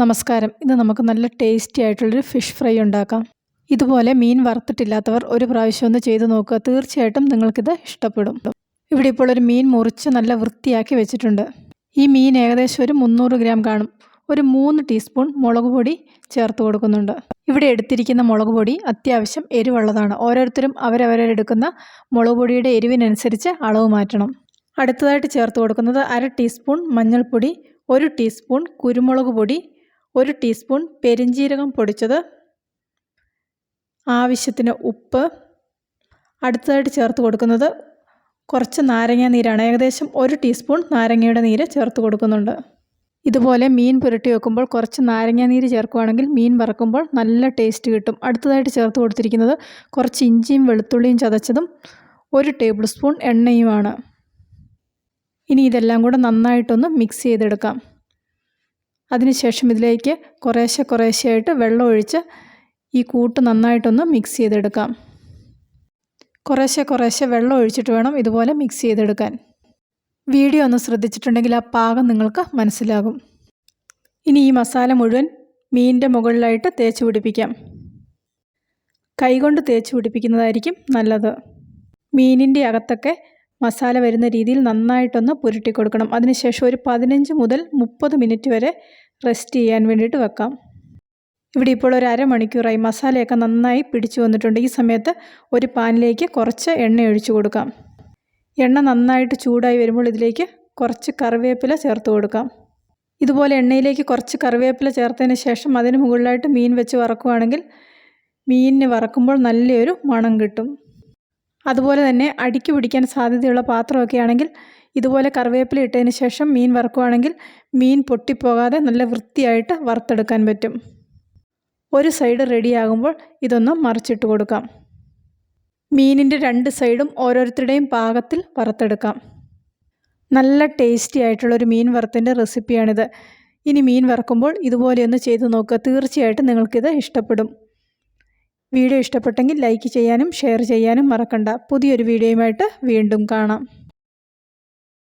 നമസ്കാരം. ഇന്ന് നമുക്ക് നല്ല ടേസ്റ്റി ആയിട്ടുള്ളൊരു ഫിഷ് ഫ്രൈ ഉണ്ടാക്കാം. ഇതുപോലെ മീൻ വറുത്തിട്ടില്ലാത്തവർ ഒരു പ്രാവശ്യം ഒന്ന് ചെയ്ത് നോക്കുക. തീർച്ചയായിട്ടും നിങ്ങൾക്കിത് ഇഷ്ടപ്പെടും. ഇവിടെ ഇപ്പോൾ ഒരു മീൻ മുറിച്ച് നല്ല വൃത്തിയാക്കി വെച്ചിട്ടുണ്ട്. ഈ മീൻ ഏകദേശം ഒരു 300 ഗ്രാം കാണും. ഒരു 3 ടീസ്പൂൺ മുളക് പൊടി ചേർത്ത് കൊടുക്കുന്നുണ്ട്. ഇവിടെ എടുത്തിരിക്കുന്ന മുളക് പൊടി അത്യാവശ്യം എരിവുള്ളതാണ്. ഓരോരുത്തരും അവരവരെടുക്കുന്ന മുളക് പൊടിയുടെ എരിവിനനുസരിച്ച് അളവ് മാറ്റണം. അടുത്തതായിട്ട് ചേർത്ത് കൊടുക്കുന്നത് 1/2 ടീസ്പൂൺ മഞ്ഞൾപ്പൊടി, 1 ടീസ്പൂൺ കുരുമുളക് പൊടി, 1 ടീസ്പൂൺ പെരിഞ്ജീരകം പൊടിച്ചത്, ആവശ്യത്തിന് ഉപ്പ്. അടുത്തതായിട്ട് ചേർത്ത് കൊടുക്കുന്നത് കുറച്ച് നാരങ്ങ നീരാണ്. ഏകദേശം 1 ടീസ്പൂൺ നാരങ്ങയുടെ നീര് ചേർത്ത് കൊടുക്കുന്നുണ്ട്. ഇതുപോലെ മീൻ പുരട്ടി വെക്കുമ്പോൾ കുറച്ച് നാരങ്ങ നീര് ചേർക്കുകയാണെങ്കിൽ മീൻ വറക്കുമ്പോൾ നല്ല ടേസ്റ്റ് കിട്ടും. അടുത്തതായിട്ട് ചേർത്ത് കൊടുത്തിരിക്കുന്നത് കുറച്ച് ഇഞ്ചിയും വെളുത്തുള്ളിയും ചതച്ചതും 1 ടേബിൾ സ്പൂൺ എണ്ണയുമാണ്. ഇനി ഇതെല്ലാം കൂടെ നന്നായിട്ടൊന്ന് മിക്സ് ചെയ്തെടുക്കാം. അതിനുശേഷം ഇതിലേക്ക് കുറേശ്ശെയായിട്ട് വെള്ളം ഒഴിച്ച് ഈ കൂട്ട് നന്നായിട്ടൊന്ന് മിക്സ് ചെയ്തെടുക്കാം. കുറേശ്ശെ വെള്ളം ഒഴിച്ചിട്ട് വേണം ഇതുപോലെ മിക്സ് ചെയ്തെടുക്കാൻ. വീഡിയോ ഒന്ന് ശ്രദ്ധിച്ചിട്ടുണ്ടെങ്കിൽ ആ പാകം നിങ്ങൾക്ക് മനസ്സിലാകും. ഇനി ഈ മസാല മുഴുവൻ മീനിൻ്റെ മുകളിലായിട്ട് തേച്ച് പിടിപ്പിക്കാം. കൈകൊണ്ട് തേച്ച് പിടിപ്പിക്കുന്നതായിരിക്കും നല്ലത്. മീനിൻ്റെ അകത്തൊക്കെ മസാല വരുന്ന രീതിയിൽ നന്നായിട്ടൊന്ന് പുരട്ടി കൊടുക്കണം. അതിനുശേഷം ഒരു 15 മുതൽ 30 മിനിറ്റ് വരെ റെസ്റ്റ് ചെയ്യാൻ വേണ്ടിയിട്ട് വെക്കാം. ഇവിടെ ഇപ്പോൾ ഒരു അരമണിക്കൂറായി. മസാലയൊക്കെ നന്നായി പിടിച്ചു വന്നിട്ടുണ്ട്. ഈ സമയത്ത് ഒരു പാനിലേക്ക് കുറച്ച് എണ്ണ ഒഴിച്ചു കൊടുക്കാം. എണ്ണ നന്നായിട്ട് ചൂടായി വരുമ്പോൾ ഇതിലേക്ക് കുറച്ച് കറിവേപ്പില ചേർത്ത് കൊടുക്കാം. ഇതുപോലെ എണ്ണയിലേക്ക് കുറച്ച് കറിവേപ്പില ചേർത്തതിന് ശേഷം അതിന് മുകളിലായിട്ട് മീൻ വെച്ച് വറക്കുകയാണെങ്കിൽ മീനിന് വറക്കുമ്പോൾ നല്ലൊരു മണം കിട്ടും. അതുപോലെ തന്നെ അടിക്ക് പിടിക്കാൻ സാധ്യതയുള്ള പാത്രമൊക്കെ ആണെങ്കിൽ ഇതുപോലെ കറിവേപ്പില ഇട്ടതിന് ശേഷം മീൻ വറക്കുകയാണെങ്കിൽ മീൻ പൊട്ടിപ്പോകാതെ നല്ല വൃത്തിയായിട്ട് വറുത്തെടുക്കാൻ പറ്റും. ഒരു സൈഡ് റെഡിയാകുമ്പോൾ ഇതൊന്ന് മറിച്ചിട്ട് കൊടുക്കാം. മീനിൻ്റെ 2 സൈഡും ഓരോരുത്തരുടെയും പാകത്തിൽ വറുത്തെടുക്കാം. നല്ല ടേസ്റ്റി ആയിട്ടുള്ളൊരു മീൻ വറുത്തിൻ്റെ റെസിപ്പിയാണിത്. ഇനി മീൻ വറക്കുമ്പോൾ ഇതുപോലെയൊന്ന് ചെയ്ത് നോക്കുക. തീർച്ചയായിട്ടും നിങ്ങൾക്കിത് ഇഷ്ടപ്പെടും. വീഡിയോ ഇഷ്ടപ്പെട്ടെങ്കിൽ ലൈക്ക് ചെയ്യാനും ഷെയർ ചെയ്യാനും മറക്കണ്ട. പുതിയൊരു വീഡിയോയുമായിട്ട് വീണ്ടും കാണാം.